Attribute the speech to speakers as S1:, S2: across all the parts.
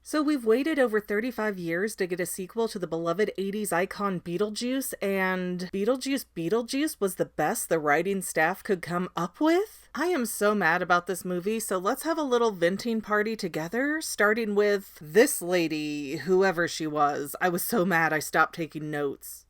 S1: So we've waited over 35 years to get a sequel to the beloved 80s icon Beetlejuice, and Beetlejuice Beetlejuice was the best the writing staff could come up with? I am so mad about this movie, so let's have a little venting party together, starting with this lady, whoever she was. I was so mad I stopped taking notes.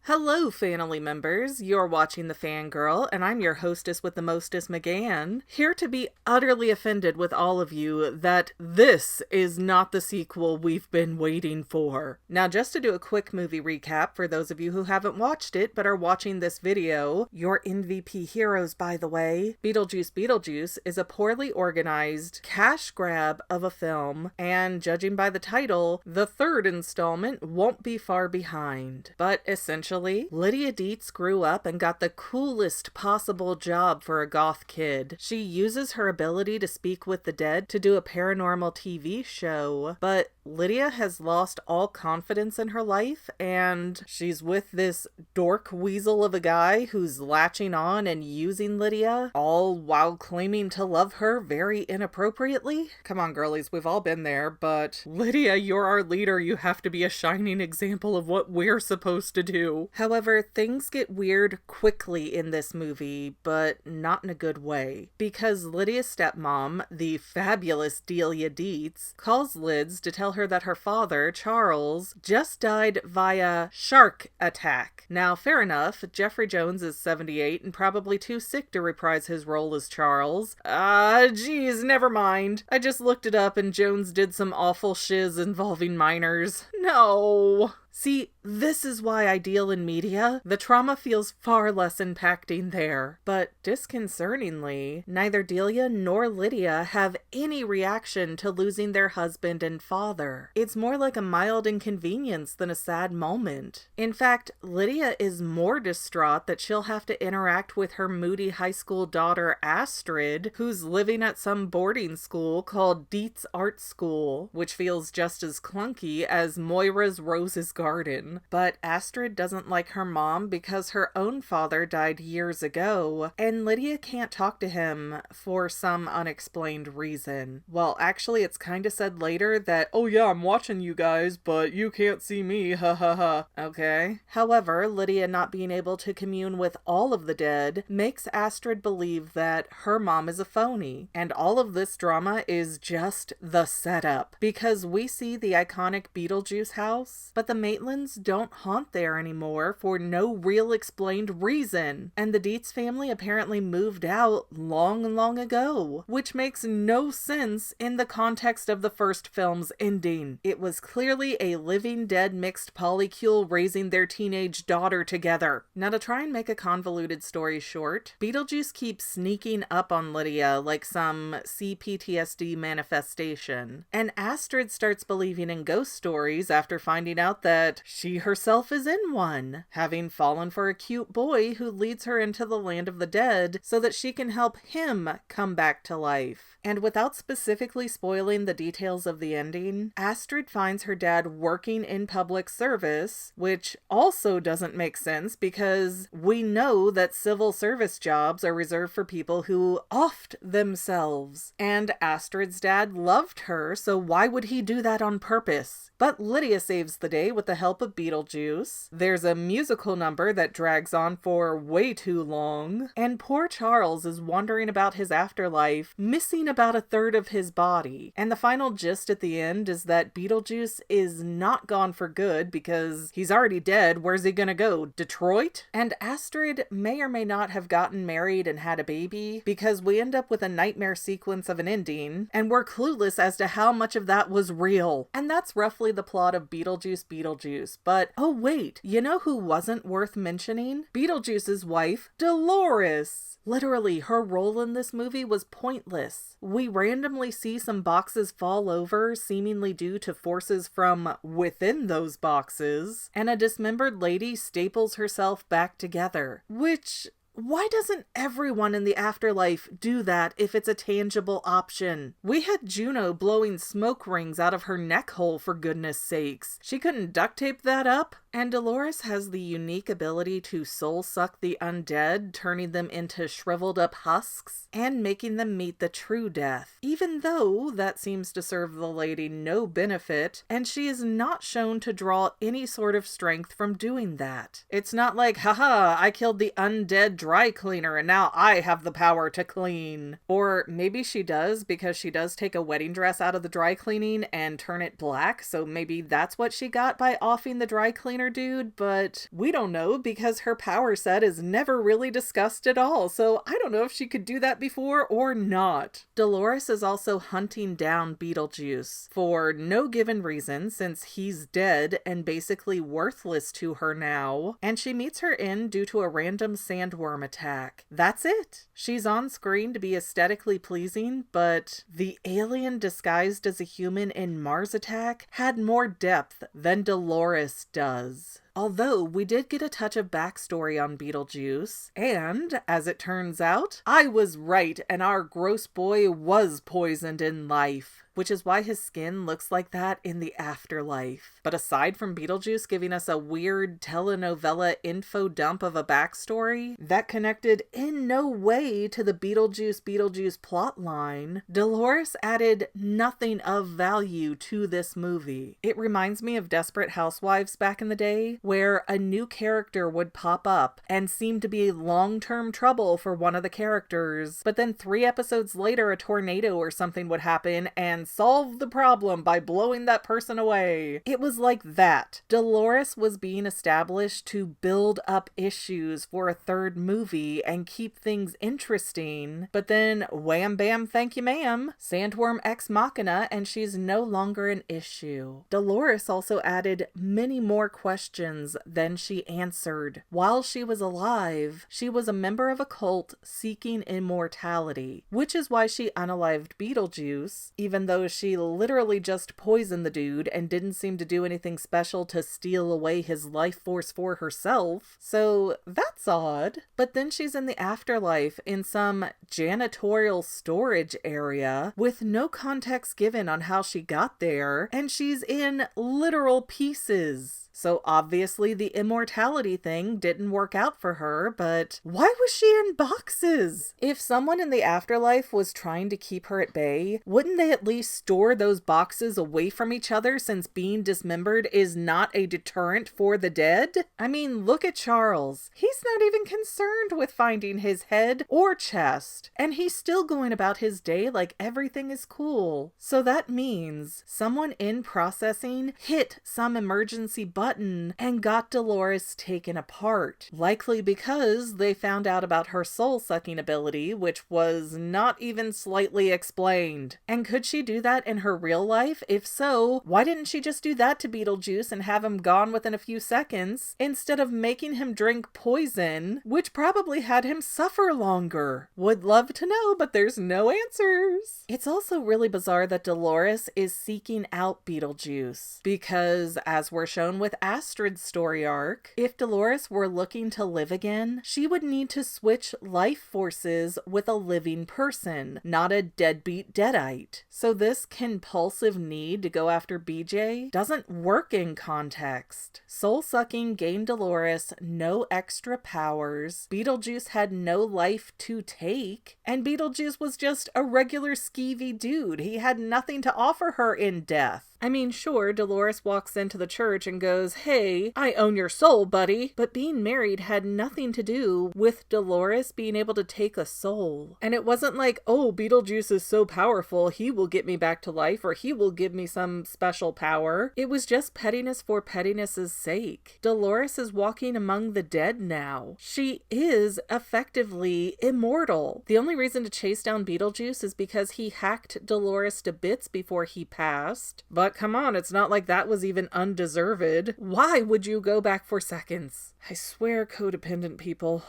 S1: Hello, family members. You're watching The Fangirl, and I'm your hostess with the mostest, McGann, here to be utterly offended with all of you that this is not the sequel we've been waiting for. Now, just to do a quick movie recap for those of you who haven't watched it but are watching this video, your MVP heroes, by the way, Beetlejuice Beetlejuice is a poorly organized cash grab of a film, and judging by the title, the third installment won't be far behind. But essentially, Lydia Deetz grew up and got the coolest possible job for a goth kid. She uses her ability to speak with the dead to do a paranormal TV show, but Lydia has lost all confidence in her life, and she's with this dork weasel of a guy who's latching on and using Lydia, all while claiming to love her very inappropriately. Come on, girlies, we've all been there, but Lydia, you're our leader. You have to be a shining example of what we're supposed to do. However, things get weird quickly in this movie, but not in a good way, because Lydia's stepmom, the fabulous Delia Deetz, calls Lids to tell her that her father, Charles, just died via shark attack. Now, fair enough, Jeffrey Jones is 78 and probably too sick to reprise his role as Charles. Geez, never mind. I just looked it up and Jones did some awful shiz involving minors. No. See, this is why I deal in media. The trauma feels far less impacting there. But disconcertingly, neither Delia nor Lydia have any reaction to losing their husband and father. It's more like a mild inconvenience than a sad moment. In fact, Lydia is more distraught that she'll have to interact with her moody high school daughter Astrid, who's living at some boarding school called Deetz Art School, which feels just as clunky as Moira's Rose's Garden. But Astrid doesn't like her mom because her own father died years ago, and Lydia can't talk to him for some unexplained reason. Well, actually, it's kinda said later that, oh yeah, I'm watching you guys, but you can't see me, ha ha ha. Okay. However, Lydia not being able to commune with all of the dead makes Astrid believe that her mom is a phony, and all of this drama is just the setup, because we see the iconic Beetlejuice house, but the Maitlands don't haunt there anymore for no real explained reason, and the Deetz family apparently moved out long ago, which makes no sense in the context of the first film's ending. It was clearly a living dead mixed polycule raising their teenage daughter together. Now, to try and make a convoluted story short, Beetlejuice keeps sneaking up on Lydia like some CPTSD manifestation, and Astrid starts believing in ghost stories after finding out that she herself is in one, having fallen for a cute boy who leads her into the land of the dead so that she can help him come back to life. And without specifically spoiling the details of the ending, Astrid finds her dad working in public service, which also doesn't make sense because we know that civil service jobs are reserved for people who offed themselves. And Astrid's dad loved her, so why would he do that on purpose? But Lydia saves the day with the help of Beetlejuice. There's a musical number that drags on for way too long, and poor Charles is wondering about his afterlife, missing about a third of his body. And the final gist at the end is that Beetlejuice is not gone for good because he's already dead. Where's he gonna go? Detroit? And Astrid may or may not have gotten married and had a baby, because we end up with a nightmare sequence of an ending, and we're clueless as to how much of that was real. And that's roughly the plot of Beetlejuice Beetlejuice. But, oh wait, you know who wasn't worth mentioning? Beetlejuice's wife, Dolores. Literally, her role in this movie was pointless. We randomly see some boxes fall over, seemingly due to forces from within those boxes, and a dismembered lady staples herself back together, which Why doesn't everyone in the afterlife do that if it's a tangible option? We had Juno blowing smoke rings out of her neck hole, for goodness sakes. She couldn't duct tape that up? And Dolores has the unique ability to soul suck the undead, turning them into shriveled up husks, and making them meet the true death. Even though that seems to serve the lady no benefit, and she is not shown to draw any sort of strength from doing that. It's not like, haha, I killed the undead dry cleaner and now I have the power to clean. Or maybe she does, because she does take a wedding dress out of the dry cleaning and turn it black, so maybe that's what she got by offing the dry cleaner dude, but we don't know because her power set is never really discussed at all, so I don't know if she could do that before or not. Dolores is also hunting down Beetlejuice for no given reason, since he's dead and basically worthless to her now, and she meets her end due to a random sandworm attack. That's it. She's on screen to be aesthetically pleasing, but the alien disguised as a human in Mars Attack had more depth than Dolores does. Although we did get a touch of backstory on Beetlejuice, and as it turns out, I was right and our gross boy was poisoned in life, which is why his skin looks like that in the afterlife. But aside from Beetlejuice giving us a weird telenovela info dump of a backstory that connected in no way to the Beetlejuice Beetlejuice plotline, Dolores added nothing of value to this movie. It reminds me of Desperate Housewives back in the day, where a new character would pop up and seem to be long-term trouble for one of the characters, but then 3 episodes later a tornado or something would happen and solve the problem by blowing that person away. It was like that. Dolores was being established to build up issues for a 3rd movie and keep things interesting, but then wham bam thank you ma'am, sandworm ex machina, and she's no longer an issue. Dolores also added many more questions than she answered. While she was alive, she was a member of a cult seeking immortality, which is why she unalived Beetlejuice, even though she literally just poisoned the dude and didn't seem to do anything special to steal away his life force for herself. So that's odd. But then she's in the afterlife in some janitorial storage area with no context given on how she got there, and she's in literal pieces. So obviously the immortality thing didn't work out for her, but why was she in boxes? If someone in the afterlife was trying to keep her at bay, wouldn't they at least store those boxes away from each other, since being dismembered is not a deterrent for the dead? I mean, look at Charles. He's not even concerned with finding his head or chest, and he's still going about his day like everything is cool. So that means someone in processing hit some emergency button and got Dolores taken apart, likely because they found out about her soul-sucking ability, which was not even slightly explained. And could she do that in her real life? If so, why didn't she just do that to Beetlejuice and have him gone within a few seconds, instead of making him drink poison, which probably had him suffer longer? Would love to know, but there's no answers. It's also really bizarre that Dolores is seeking out Beetlejuice, because as we're shown with Astrid's story arc, if Dolores were looking to live again, she would need to switch life forces with a living person, not a deadbeat deadite. So this compulsive need to go after BJ doesn't work in context. Soul-sucking gained Dolores no extra powers, Beetlejuice had no life to take, and Beetlejuice was just a regular skeevy dude. He had nothing to offer her in death. I mean, sure, Dolores walks into the church and goes, "Hey, I own your soul, buddy." But being married had nothing to do with Dolores being able to take a soul. And it wasn't like, oh, Beetlejuice is so powerful, he will get me back to life, or he will give me some special power. It was just pettiness for pettiness's sake. Dolores is walking among the dead now. She is effectively immortal. The only reason to chase down Beetlejuice is because he hacked Dolores to bits before he passed. But But come on, it's not like that was even undeserved. Why would you go back for seconds? I swear, codependent people.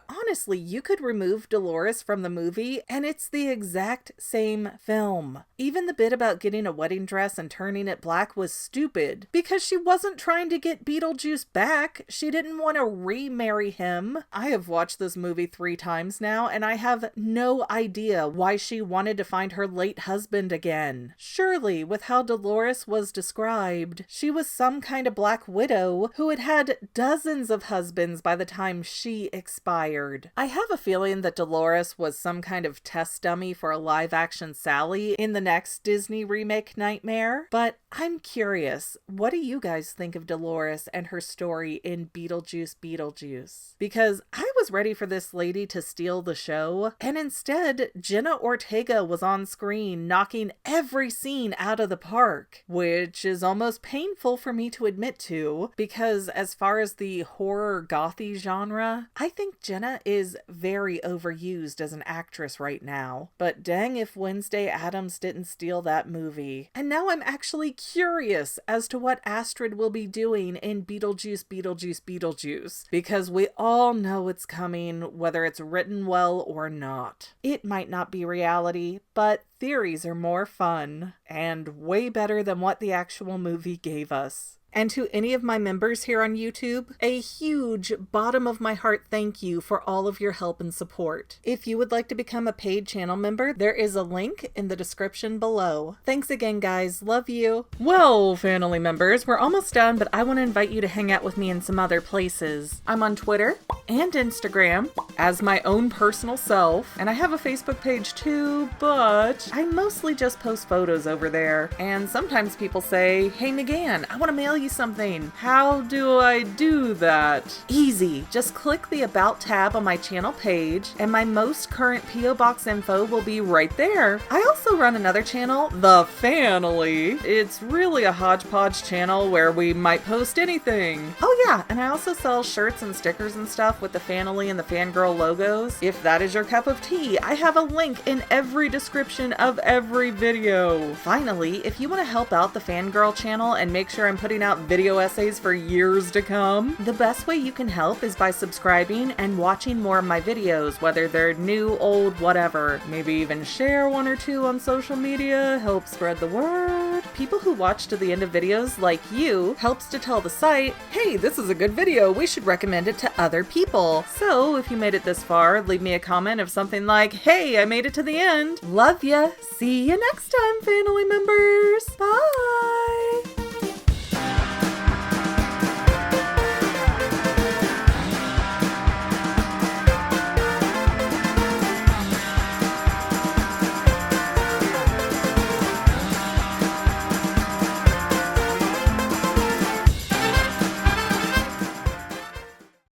S1: Honestly, you could remove Dolores from the movie and it's the exact same film. Even the bit about getting a wedding dress and turning it black was stupid because she wasn't trying to get Beetlejuice back. She didn't want to remarry him. I have watched this movie 3 times now and I have no idea why she wanted to find her late husband again. Surely, with how Dolores was described, she was some kind of black widow who had had dozens of husbands by the time she expired. I have a feeling that Dolores was some kind of test dummy for a live-action Sally in the next Disney remake Nightmare, but I'm curious, what do you guys think of Dolores and her story in Beetlejuice Beetlejuice? Because I was ready for this lady to steal the show, and instead, Jenna Ortega was on screen knocking every scene out of the park, which is almost painful for me to admit to, because as far as the horror gothy genre, I think Jenna is very overused as an actress right now. But dang if Wednesday Addams didn't steal that movie. And now I'm actually curious as to what Astrid will be doing in Beetlejuice Beetlejuice Beetlejuice, because we all know it's coming, whether it's written well or not. It might not be reality, but theories are more fun and way better than what the actual movie gave us. And to any of my members here on YouTube, a huge bottom of my heart thank you for all of your help and support. If you would like to become a paid channel member, there is a link in the description below. Thanks again, guys. Love you. Well, family members, we're almost done, but I want to invite you to hang out with me in some other places. I'm on Twitter and Instagram as my own personal self, and I have a Facebook page too, but I mostly just post photos over there. And sometimes people say, "Hey McGann, I want to mail you something." How do I do that? Easy. Just click the About tab on my channel page and my most current P.O. Box info will be right there. I also run another channel, The Family. It's really a hodgepodge channel where we might post anything. Oh yeah, and I also sell shirts and stickers and stuff with the Family and the Fangirl logos. If that is your cup of tea, I have a link in every description of every video. Finally, if you want to help out the Fangirl channel and make sure I'm putting out video essays for years to come, the best way you can help is by subscribing and watching more of my videos, whether they're new, old, whatever. Maybe even share 1 or 2 on social media, help spread the word. People who watch to the end of videos, like you, helps to tell the site, hey, this is a good video, we should recommend it to other people. So if you made it this far, leave me a comment of something like, hey, I made it to the end. Love ya. See you next time, family members. Bye.